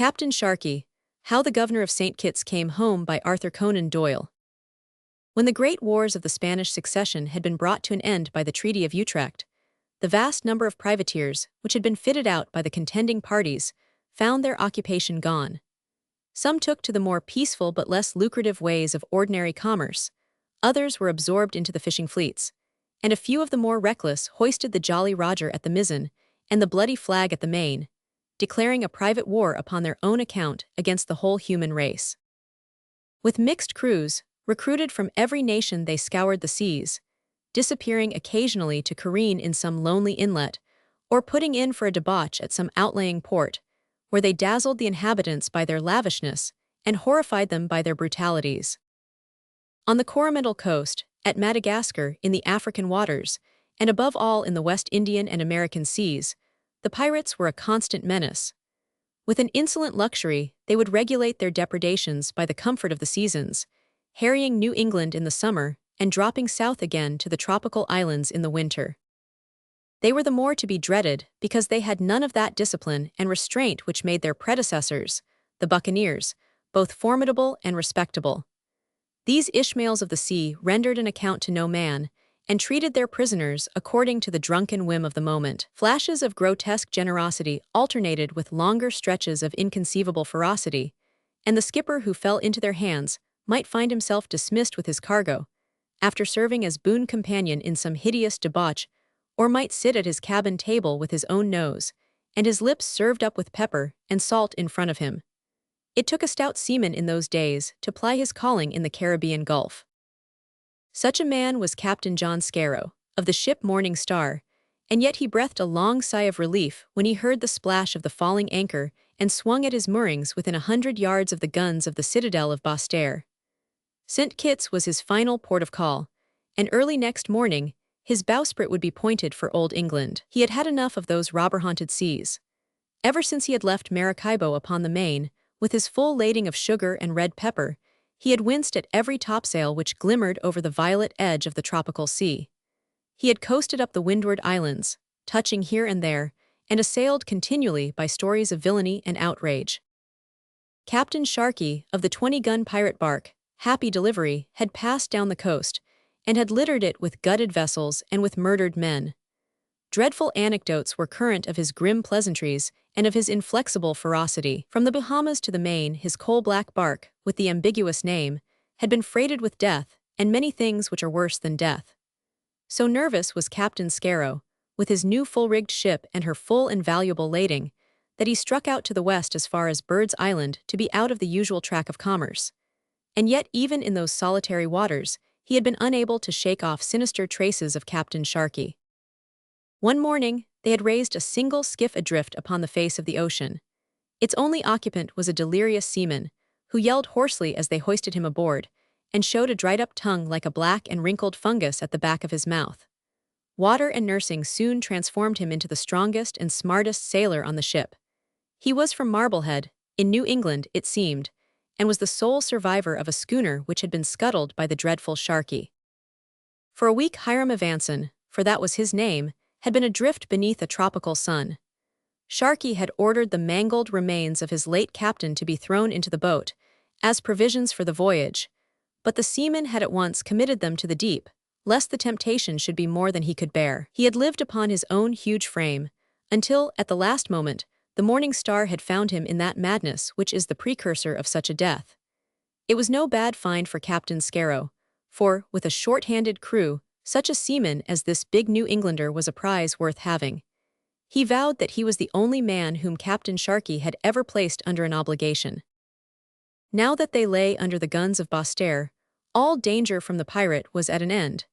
Captain Sharkey, How the Governor of St. Kitts Came Home by Arthur Conan Doyle. When the great wars of the Spanish succession had been brought to an end by the Treaty of Utrecht, the vast number of privateers, which had been fitted out by the contending parties, found their occupation gone. Some took to the more peaceful but less lucrative ways of ordinary commerce, others were absorbed into the fishing fleets, and a few of the more reckless hoisted the Jolly Roger at the mizzen and the bloody flag at the main, declaring a private war upon their own account against the whole human race. With mixed crews, recruited from every nation, they scoured the seas, disappearing occasionally to careen in some lonely inlet, or putting in for a debauch at some outlying port, where they dazzled the inhabitants by their lavishness and horrified them by their brutalities. On the Coromandel coast, at Madagascar, in the African waters, and above all in the West Indian and American seas, the pirates were a constant menace. With an insolent luxury, they would regulate their depredations by the comfort of the seasons, harrying New England in the summer and dropping south again to the tropical islands in the winter. They were the more to be dreaded because they had none of that discipline and restraint which made their predecessors, the buccaneers, both formidable and respectable. These Ishmaels of the sea rendered an account to no man, and treated their prisoners according to the drunken whim of the moment. Flashes of grotesque generosity alternated with longer stretches of inconceivable ferocity, and the skipper who fell into their hands might find himself dismissed with his cargo, after serving as boon companion in some hideous debauch, or might sit at his cabin table with his own nose, and his lips served up with pepper and salt in front of him. It took a stout seaman in those days to ply his calling in the Caribbean Gulf. Such a man was Captain John Scarrow, of the ship Morning Star, and yet he breathed a long sigh of relief when he heard the splash of the falling anchor and swung at his moorings within 100 yards of the guns of the citadel of Basse-Terre. St. Kitts was his final port of call, and early next morning, his bowsprit would be pointed for Old England. He had had enough of those robber-haunted seas. Ever since he had left Maracaibo upon the Main, with his full lading of sugar and red pepper, he had winced at every topsail which glimmered over the violet edge of the tropical sea. He had coasted up the windward islands, touching here and there, and assailed continually by stories of villainy and outrage. Captain Sharkey, of the 20-gun pirate bark, Happy Delivery, had passed down the coast, and had littered it with gutted vessels and with murdered men. Dreadful anecdotes were current of his grim pleasantries and of his inflexible ferocity. From the Bahamas to the Main, his coal-black bark, with the ambiguous name, had been freighted with death and many things which are worse than death. So nervous was Captain Scarrow, with his new full-rigged ship and her full and valuable lading, that he struck out to the west as far as Bird's Island to be out of the usual track of commerce. And yet even in those solitary waters, he had been unable to shake off sinister traces of Captain Sharkey. One morning, they had raised a single skiff adrift upon the face of the ocean. Its only occupant was a delirious seaman, who yelled hoarsely as they hoisted him aboard, and showed a dried-up tongue like a black and wrinkled fungus at the back of his mouth. Water and nursing soon transformed him into the strongest and smartest sailor on the ship. He was from Marblehead, in New England, it seemed, and was the sole survivor of a schooner which had been scuttled by the dreadful Sharkey. For a week Hiram Evanson, for that was his name, had been adrift beneath a tropical sun. Sharkey had ordered the mangled remains of his late captain to be thrown into the boat, as provisions for the voyage, but the seaman had at once committed them to the deep, lest the temptation should be more than he could bear. He had lived upon his own huge frame, until, at the last moment, the Morning Star had found him in that madness which is the precursor of such a death. It was no bad find for Captain Scarrow, for, with a short-handed crew, such a seaman as this big New Englander was a prize worth having. He vowed that he was the only man whom Captain Sharkey had ever placed under an obligation. Now that they lay under the guns of Basse-Terre, all danger from the pirate was at an end,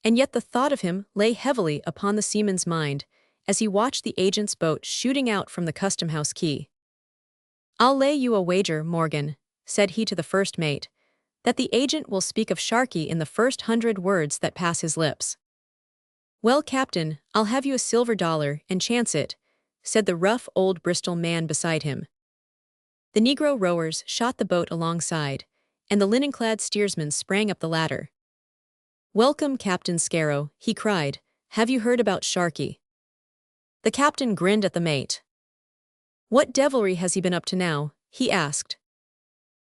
and yet the thought of him lay heavily upon the seaman's mind as he watched the agent's boat shooting out from the custom-house quay. "I'll lay you a wager, Morgan," said he to the first mate, "that the agent will speak of Sharkey in the first 100 words that pass his lips." "Well, Captain, I'll have you a $1 and chance it," said the rough old Bristol man beside him. The Negro rowers shot the boat alongside, and the linen-clad steersman sprang up the ladder. "Welcome, Captain Scarrow," he cried. "Have you heard about Sharkey?" The captain grinned at the mate. "What devilry has he been up to now?" he asked.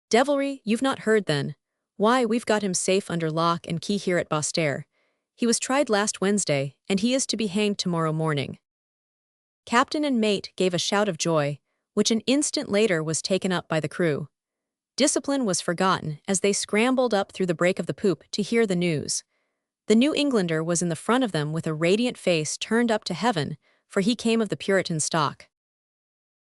"Devilry, you've not heard then. Why, we've got him safe under lock and key here at Bastaire. He was tried last Wednesday, and he is to be hanged tomorrow morning." Captain and mate gave a shout of joy, which an instant later was taken up by the crew. Discipline was forgotten as they scrambled up through the break of the poop to hear the news. The New Englander was in the front of them with a radiant face turned up to heaven, for he came of the Puritan stock.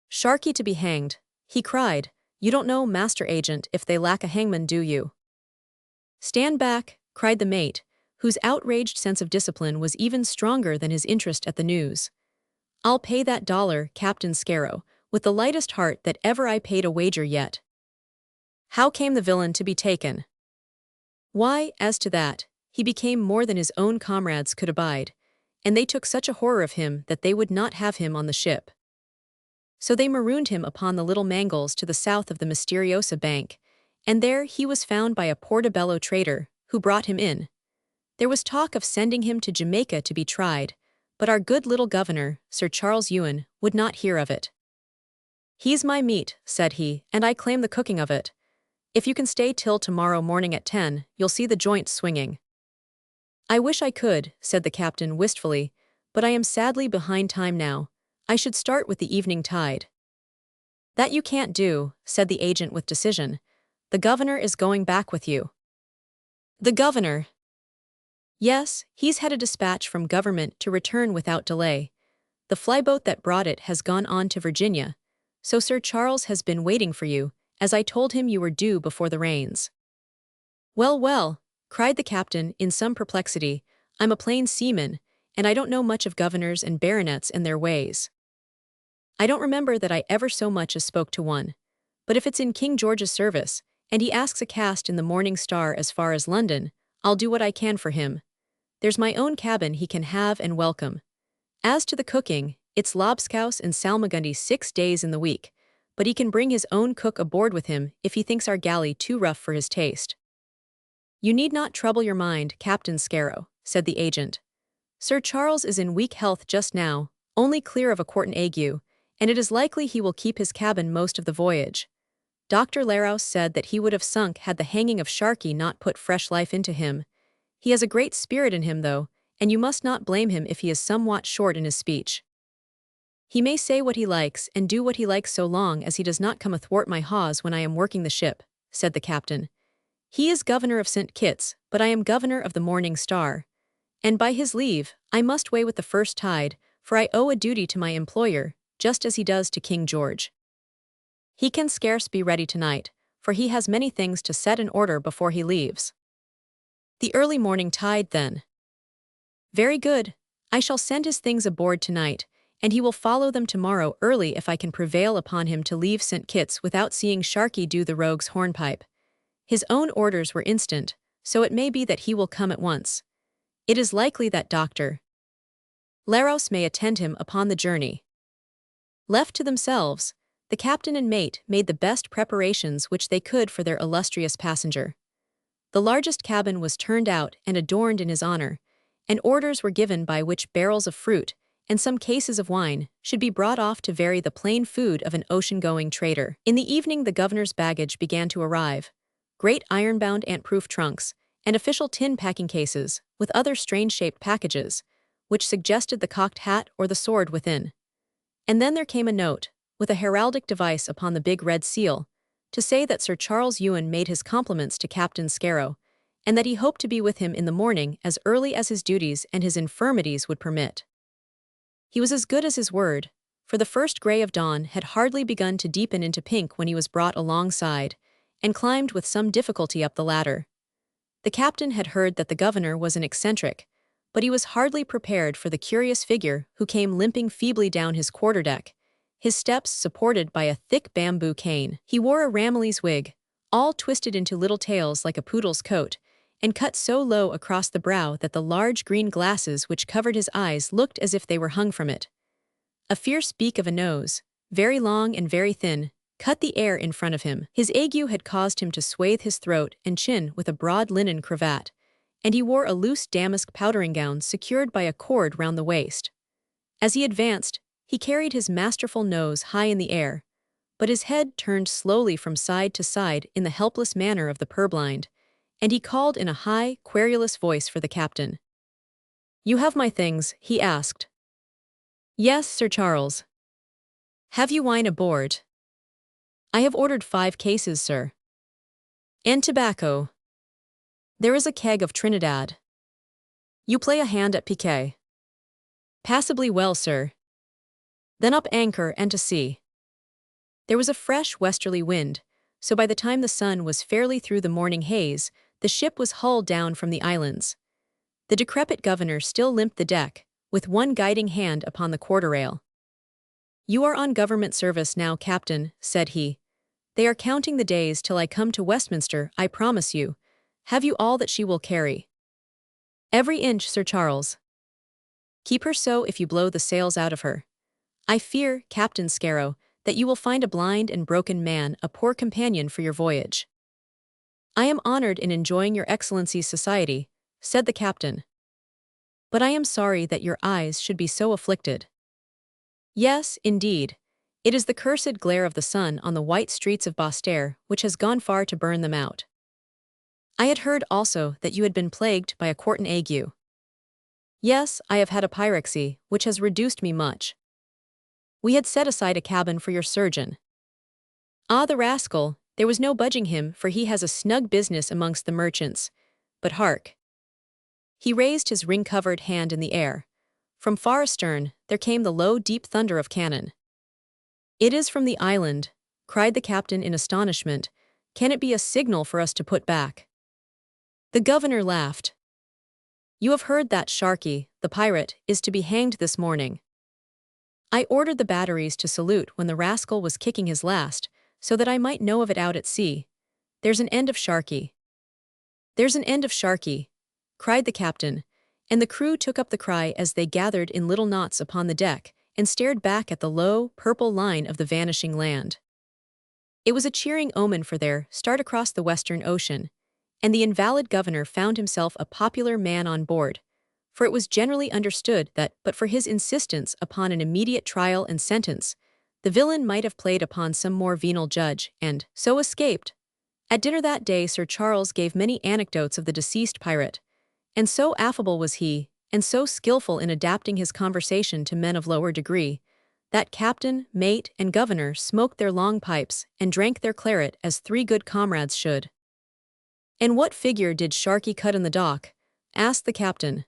"Sharkey to be hanged," he cried. "You don't know, Master Agent, if they lack a hangman, do you?" "Stand back," cried the mate, whose outraged sense of discipline was even stronger than his interest at the news. "I'll pay that $1, Captain Scarrow, with the lightest heart that ever I paid a wager yet." "How came the villain to be taken?" "Why, as to that, he became more than his own comrades could abide, and they took such a horror of him that they would not have him on the ship. So they marooned him upon the Little Mangles to the south of the Misteriosa Bank, and there he was found by a Portobello trader, who brought him in. There was talk of sending him to Jamaica to be tried, but our good little governor, Sir Charles Ewan, would not hear of it. "He's my meat," said he, "and I claim the cooking of it. If you can stay till tomorrow morning at 10, you'll see the joints swinging." "I wish I could," said the captain wistfully, "but I am sadly behind time now. I should start with the evening tide." "That you can't do," said the agent with decision. "The governor is going back with you." "The governor?" "Yes, he's had a dispatch from government to return without delay. The flyboat that brought it has gone on to Virginia, so Sir Charles has been waiting for you, as I told him you were due before the rains." "Well, well," cried the captain in some perplexity, "I'm a plain seaman, and I don't know much of governors and baronets and their ways. I don't remember that I ever so much as spoke to one. But if it's in King George's service, and he asks a cast in the Morning Star as far as London, I'll do what I can for him. There's my own cabin he can have and welcome. As to the cooking, it's lobscouse and salmagundy 6 days in the week, but he can bring his own cook aboard with him if he thinks our galley too rough for his taste." "You need not trouble your mind, Captain Scarrow," said the agent. "Sir Charles is in weak health just now, only clear of a quartan ague, and it is likely he will keep his cabin most of the voyage. Dr. Larouse said that he would have sunk had the hanging of Sharkey not put fresh life into him. He has a great spirit in him, though, and you must not blame him if he is somewhat short in his speech. He may say what he likes and do what he likes so long as he does not come athwart my hawse when I am working the ship," said the captain. "He is governor of St. Kitts, but I am governor of the Morning Star. And by his leave, I must weigh with the first tide, for I owe a duty to my employer, just as he does to King George. He can scarce be ready tonight, for he has many things to set in order before he leaves." "The early morning tide, then." "Very good. I shall send his things aboard tonight, and he will follow them tomorrow early if I can prevail upon him to leave St. Kitts without seeing Sharkey do the rogue's hornpipe. His own orders were instant, so it may be that he will come at once. It is likely that Dr. Larouse may attend him upon the journey." Left to themselves, the captain and mate made the best preparations which they could for their illustrious passenger. The largest cabin was turned out and adorned in his honor, and orders were given by which barrels of fruit, and some cases of wine, should be brought off to vary the plain food of an ocean-going trader. In the evening the governor's baggage began to arrive, great iron-bound ant-proof trunks, and official tin packing cases, with other strange-shaped packages, which suggested the cocked hat or the sword within. And then there came a note, with a heraldic device upon the big red seal, to say that Sir Charles Ewan made his compliments to Captain Scarrow, and that he hoped to be with him in the morning as early as his duties and his infirmities would permit. He was as good as his word, for the first grey of dawn had hardly begun to deepen into pink when he was brought alongside, and climbed with some difficulty up the ladder. The captain had heard that the governor was an eccentric, but he was hardly prepared for the curious figure who came limping feebly down his quarterdeck, his steps supported by a thick bamboo cane. He wore a Ramillies wig, all twisted into little tails like a poodle's coat, and cut so low across the brow that the large green glasses which covered his eyes looked as if they were hung from it. A fierce beak of a nose, very long and very thin, cut the air in front of him. His ague had caused him to swathe his throat and chin with a broad linen cravat, and he wore a loose damask powdering gown secured by a cord round the waist. As he advanced, He carried his masterful nose high in the air, but his head turned slowly from side to side in the helpless manner of the purblind, and he called in a high, querulous voice for the captain. "You have my things?" he asked. "Yes, Sir Charles." "Have you wine aboard?" "I have ordered 5 cases, sir." "And tobacco?" "There is a keg of Trinidad." "You play a hand at piquet?" "Passably well, sir." "Then up anchor and to sea." There was a fresh westerly wind, so by the time the sun was fairly through the morning haze, the ship was hull down from the islands. The decrepit governor still limped the deck, with one guiding hand upon the quarter-rail. "You are on government service now, Captain," said he. "They are counting the days till I come to Westminster, I promise you. Have you all that she will carry?" "Every inch, Sir Charles." "Keep her so if you blow the sails out of her. I fear, Captain Scarrow, that you will find a blind and broken man a poor companion for your voyage." "I am honored in enjoying your Excellency's society," said the captain. "But I am sorry that your eyes should be so afflicted." "Yes, indeed. It is the cursed glare of the sun on the white streets of Bastaire which has gone far to burn them out." "I had heard also that you had been plagued by a quartan ague." "Yes, I have had a pyrexy, which has reduced me much." "We had set aside a cabin for your surgeon." "Ah, the rascal, there was no budging him, for he has a snug business amongst the merchants. But hark!" He raised his ring-covered hand in the air. From far astern, there came the low, deep thunder of cannon. "It is from the island," cried the captain in astonishment. "Can it be a signal for us to put back?" The governor laughed. "You have heard that Sharkey, the pirate, is to be hanged this morning. I ordered the batteries to salute when the rascal was kicking his last, so that I might know of it out at sea. There's an end of Sharkey." "There's an end of Sharkey," cried the captain, and the crew took up the cry as they gathered in little knots upon the deck and stared back at the low, purple line of the vanishing land. It was a cheering omen for their start across the Western Ocean, and the invalid governor found himself a popular man on board, for it was generally understood that, but for his insistence upon an immediate trial and sentence, the villain might have played upon some more venal judge, and so escaped. At dinner that day Sir Charles gave many anecdotes of the deceased pirate, and so affable was he, and so skillful in adapting his conversation to men of lower degree, that captain, mate, and governor smoked their long pipes and drank their claret as 3 good comrades should. "And what figure did Sharkey cut in the dock?" asked the captain.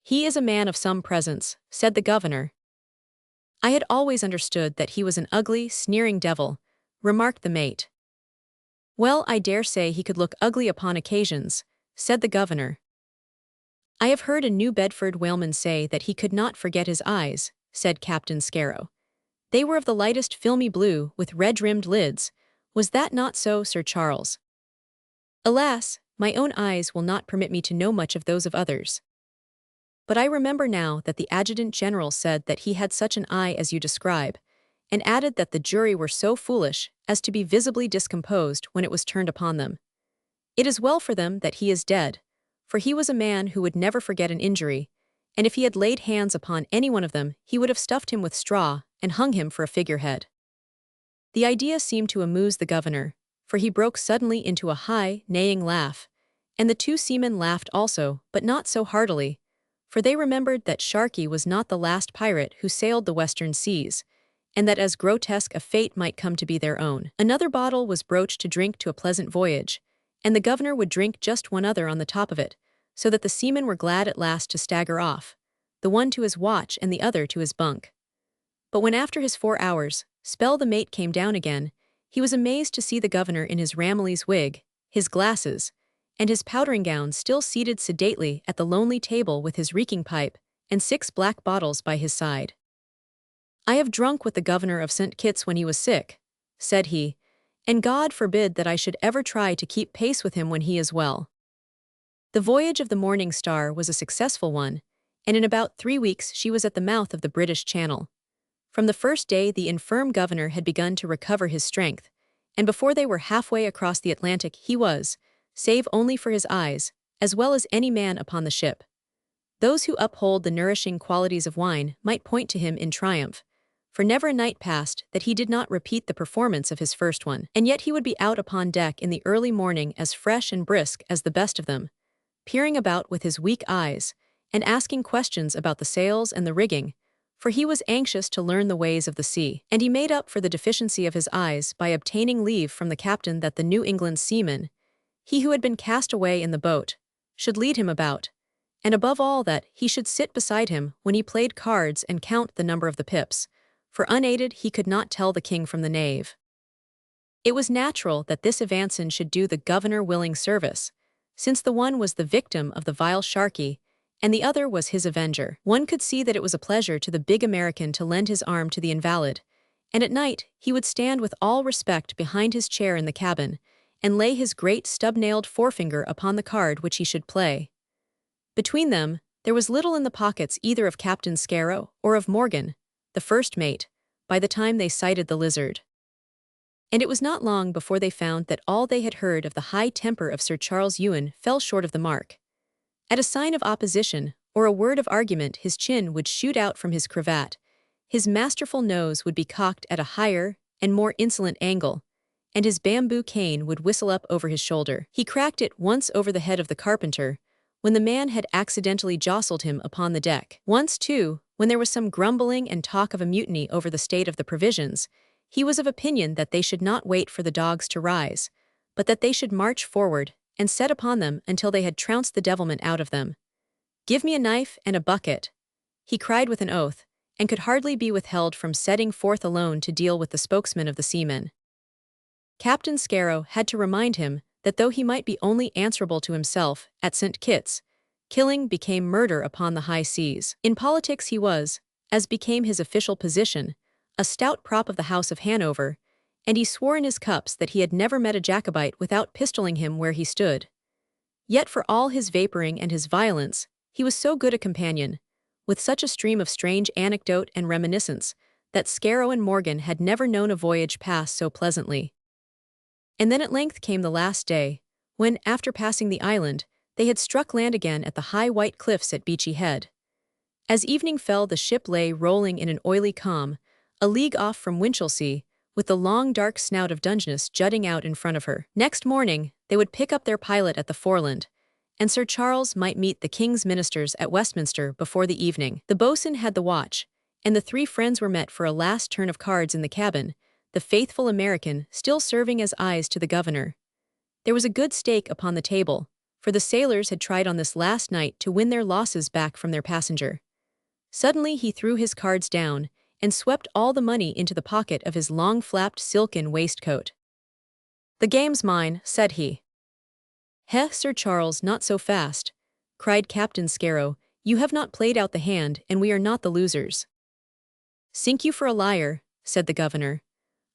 "He is a man of some presence," said the governor. "I had always understood that he was an ugly, sneering devil," remarked the mate. "Well, I dare say he could look ugly upon occasions," said the governor. "I have heard a New Bedford whaleman say that he could not forget his eyes," said Captain Scarrow. "They were of the lightest filmy blue, with red-rimmed lids. Was that not so, Sir Charles?" "Alas, my own eyes will not permit me to know much of those of others. But I remember now that the adjutant general said that he had such an eye as you describe, and added that the jury were so foolish as to be visibly discomposed when it was turned upon them. It is well for them that he is dead, for he was a man who would never forget an injury, and if he had laid hands upon any one of them he would have stuffed him with straw and hung him for a figurehead." The idea seemed to amuse the governor, for he broke suddenly into a high, neighing laugh, and the 2 seamen laughed also, but not so heartily, for they remembered that Sharkey was not the last pirate who sailed the western seas, and that as grotesque a fate might come to be their own. Another bottle was broached to drink to a pleasant voyage, and the governor would drink just one other on the top of it, so that the seamen were glad at last to stagger off, the one to his watch and the other to his bunk. But when after his 4 hours' spell the mate came down again, he was amazed to see the governor in his Ramillies wig, his glasses, and his powdering gown still seated sedately at the lonely table with his reeking pipe and 6 black bottles by his side. "I have drunk with the governor of St. Kitts when he was sick," said he, "and God forbid that I should ever try to keep pace with him when he is well." The voyage of the Morning Star was a successful one, and in about 3 weeks she was at the mouth of the British Channel. From the first day the infirm governor had begun to recover his strength, and before they were halfway across the Atlantic he was, save only for his eyes, as well as any man upon the ship. Those who uphold the nourishing qualities of wine might point to him in triumph, for never a night passed that he did not repeat the performance of his first one. And yet he would be out upon deck in the early morning as fresh and brisk as the best of them, peering about with his weak eyes, and asking questions about the sails and the rigging, for he was anxious to learn the ways of the sea. And he made up for the deficiency of his eyes by obtaining leave from the captain that the New England seaman, he who had been cast away in the boat, should lead him about, and above all that he should sit beside him when he played cards and count the number of the pips, for unaided he could not tell the king from the knave. It was natural that this Evanson should do the governor willing service, since the one was the victim of the vile Sharkey, and the other was his avenger. One could see that it was a pleasure to the big American to lend his arm to the invalid, and at night he would stand with all respect behind his chair in the cabin, and lay his great stub-nailed forefinger upon the card which he should play. Between them, there was little in the pockets either of Captain Scarrow or of Morgan, the first mate, by the time they sighted the Lizard. And it was not long before they found that all they had heard of the high temper of Sir Charles Ewan fell short of the mark. At a sign of opposition, or a word of argument, his chin would shoot out from his cravat, his masterful nose would be cocked at a higher and more insolent angle, and his bamboo cane would whistle up over his shoulder. He cracked it once over the head of the carpenter, when the man had accidentally jostled him upon the deck. Once, too, when there was some grumbling and talk of a mutiny over the state of the provisions, he was of opinion that they should not wait for the dogs to rise, but that they should march forward and set upon them until they had trounced the devilment out of them. "Give me a knife and a bucket," he cried with an oath, and could hardly be withheld from setting forth alone to deal with the spokesman of the seamen. Captain Scarrow had to remind him that though he might be only answerable to himself at St. Kitts, killing became murder upon the high seas. In politics he was, as became his official position, a stout prop of the House of Hanover, and he swore in his cups that he had never met a Jacobite without pistoling him where he stood. Yet for all his vaporing and his violence, he was so good a companion, with such a stream of strange anecdote and reminiscence, that Scarrow and Morgan had never known a voyage pass so pleasantly. And then at length came the last day, when, after passing the island, they had struck land again at the high white cliffs at Beachy Head. As evening fell, the ship lay rolling in an oily calm, a league off from Winchelsea, with the long dark snout of Dungeness jutting out in front of her. Next morning, they would pick up their pilot at the Foreland, and Sir Charles might meet the King's ministers at Westminster before the evening. The boatswain had the watch, and the three friends were met for a last turn of cards in the cabin, the faithful American still serving as eyes to the governor. There was a good stake upon the table, for the sailors had tried on this last night to win their losses back from their passenger. Suddenly he threw his cards down, and swept all the money into the pocket of his long-flapped silken waistcoat. "The game's mine," said he. "Heh, Sir Charles, not so fast," cried Captain Scarrow. "You have not played out the hand, and we are not the losers." "Sink you for a liar," said the governor.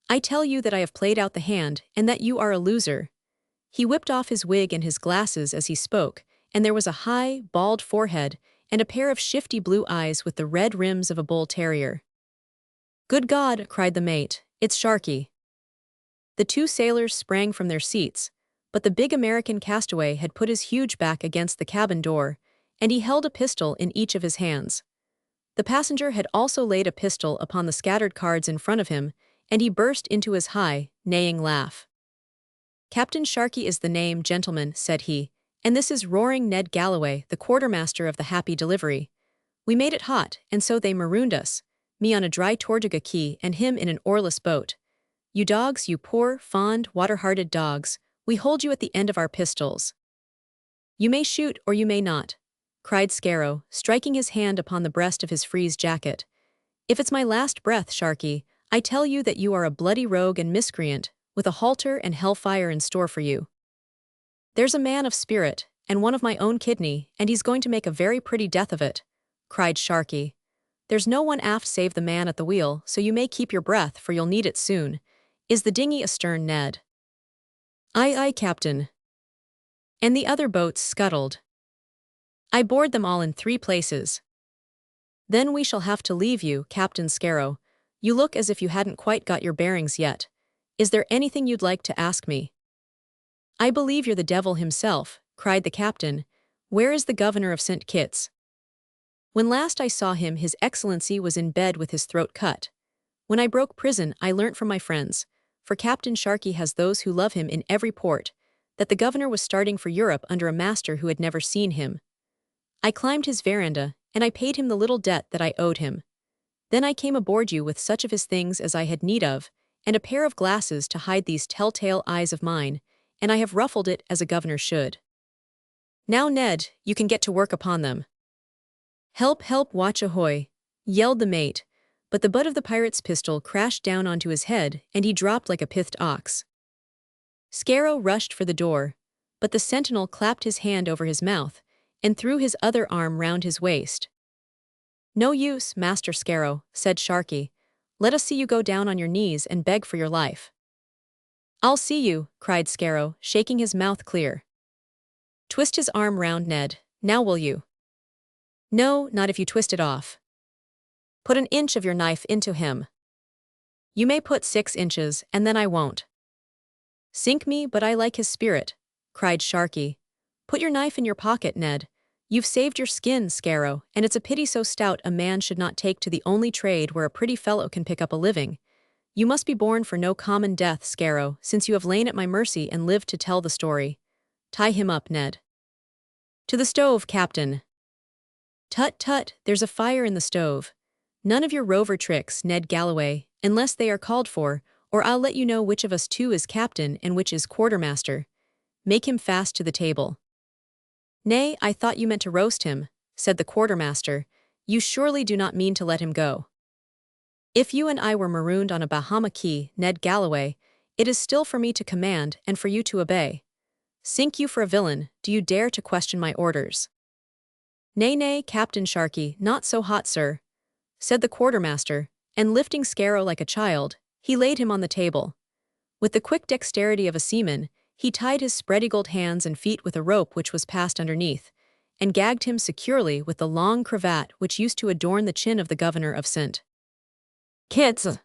"I tell you that I have played out the hand, and that you are a loser." He whipped off his wig and his glasses as he spoke, and there was a high, bald forehead, and a pair of shifty blue eyes with the red rims of a bull terrier. "Good God!" cried the mate, "it's Sharkey." The two sailors sprang from their seats, but the big American castaway had put his huge back against the cabin door, and he held a pistol in each of his hands. The passenger had also laid a pistol upon the scattered cards in front of him, and he burst into his high, neighing laugh. "Captain Sharkey is the name, gentlemen," said he, "and this is Roaring Ned Galloway, the quartermaster of the Happy Delivery. We made it hot, and so they marooned us, me on a dry Tortuga quay and him in an oarless boat. You dogs, you poor, fond, water-hearted dogs, we hold you at the end of our pistols." "You may shoot or you may not," cried Scarrow, striking his hand upon the breast of his frieze jacket. "If it's my last breath, Sharkey, I tell you that you are a bloody rogue and miscreant, with a halter and hellfire in store for you. There's a man of spirit, and one of my own kidney, and he's going to make a very pretty death of it," cried Sharkey. "There's no one aft save the man at the wheel, so you may keep your breath, for you'll need it soon. Is the dinghy astern, Ned?" "Aye, aye, Captain." "And the other boats scuttled?" "I board them all in 3 places." "Then we shall have to leave you, Captain Scarrow. You look as if you hadn't quite got your bearings yet. Is there anything you'd like to ask me?" "I believe you're the devil himself," cried the captain. "Where is the governor of St. Kitts?" When last I saw him, His Excellency was in bed with his throat cut. When I broke prison, I learnt from my friends, for Captain Sharkey has those who love him in every port, that the governor was starting for Europe under a master who had never seen him. I climbed his veranda, and I paid him the little debt that I owed him. Then I came aboard you with such of his things as I had need of, and a pair of glasses to hide these telltale eyes of mine, and I have ruffled it as a governor should. Now, Ned, you can get to work upon them. Help, help, watch ahoy, yelled the mate, but the butt of the pirate's pistol crashed down onto his head, and he dropped like a pithed ox. Scarrow rushed for the door, but the sentinel clapped his hand over his mouth, and threw his other arm round his waist. No use, Master Scarrow, said Sharkey. Let us see you go down on your knees and beg for your life. I'll see you, cried Scarrow, shaking his mouth clear. Twist his arm round, Ned, now will you? No, not if you twist it off. Put an inch of your knife into him. You may put 6 inches, and then I won't. Sink me, but I like his spirit, cried Sharkey. Put your knife in your pocket, Ned. You've saved your skin, Scarrow, and it's a pity so stout a man should not take to the only trade where a pretty fellow can pick up a living. You must be born for no common death, Scarrow, since you have lain at my mercy and lived to tell the story. Tie him up, Ned. To the stove, Captain. Tut, tut, there's a fire in the stove. None of your rover tricks, Ned Galloway, unless they are called for, or I'll let you know which of us two is captain and which is quartermaster. Make him fast to the table. Nay, I thought you meant to roast him, said the quartermaster. You surely do not mean to let him go. If you and I were marooned on a Bahama key, Ned Galloway, it is still for me to command and for you to obey. Sink you for a villain, do you dare to question my orders? Nay, nay, Captain Sharkey, not so hot, sir, said the quartermaster, and lifting Scarrow like a child, he laid him on the table. With the quick dexterity of a seaman, he tied his spread-eagled hands and feet with a rope which was passed underneath, and gagged him securely with the long cravat which used to adorn the chin of the governor of St. Kitts.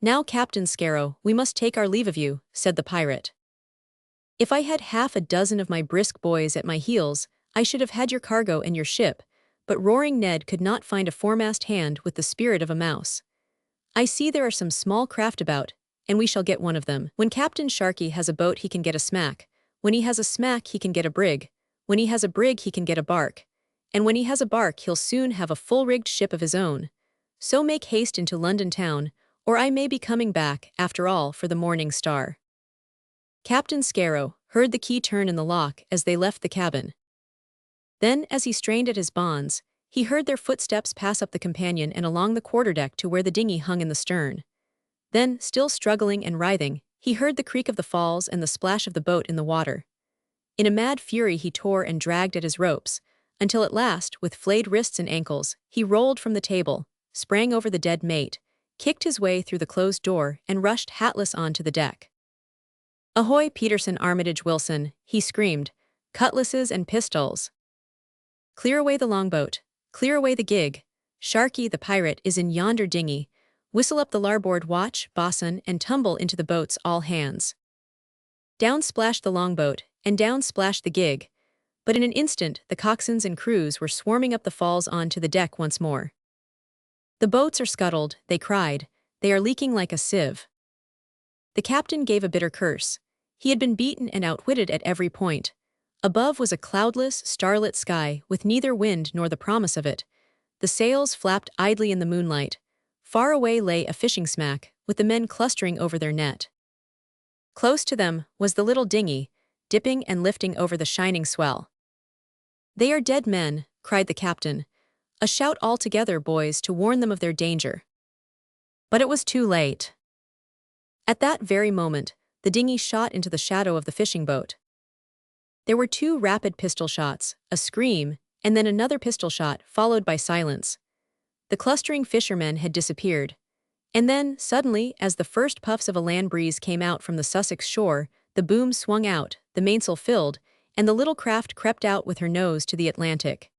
Now, Captain Scarrow, we must take our leave of you, said the pirate. If I had half a dozen of my brisk boys at my heels, I should have had your cargo and your ship, but Roaring Ned could not find a foremast hand with the spirit of a mouse. I see there are some small craft about, and we shall get one of them. When Captain Sharkey has a boat he can get a smack, when he has a smack he can get a brig, when he has a brig he can get a bark, and when he has a bark he'll soon have a full-rigged ship of his own. So make haste into London town, or I may be coming back, after all, for the Morning Star. Captain Scarrow heard the key turn in the lock as they left the cabin. Then, as he strained at his bonds, he heard their footsteps pass up the companion and along the quarterdeck to where the dinghy hung in the stern. Then, still struggling and writhing, he heard the creak of the falls and the splash of the boat in the water. In a mad fury he tore and dragged at his ropes, until at last, with flayed wrists and ankles, he rolled from the table, sprang over the dead mate, kicked his way through the closed door, and rushed hatless on to the deck. Ahoy, Peterson, Armitage, Wilson, he screamed, cutlasses and pistols. Clear away the longboat, clear away the gig. Sharkey, the pirate, is in yonder dinghy. Whistle up the larboard watch, boatswain, and tumble into the boats all hands. Down splashed the longboat, and down splashed the gig, but in an instant the coxswains and crews were swarming up the falls on to the deck once more. The boats are scuttled, they cried, they are leaking like a sieve. The captain gave a bitter curse. He had been beaten and outwitted at every point. Above was a cloudless, starlit sky with neither wind nor the promise of it. The sails flapped idly in the moonlight. Far away lay a fishing smack, with the men clustering over their net. Close to them was the little dinghy, dipping and lifting over the shining swell. They are dead men, cried the captain. A shout all together, boys, to warn them of their danger. But it was too late. At that very moment, the dinghy shot into the shadow of the fishing boat. There were 2 rapid pistol shots, a scream, and then another pistol shot, followed by silence. The clustering fishermen had disappeared. And then, suddenly, as the first puffs of a land breeze came out from the Sussex shore, the boom swung out, the mainsail filled, and the little craft crept out with her nose to the Atlantic.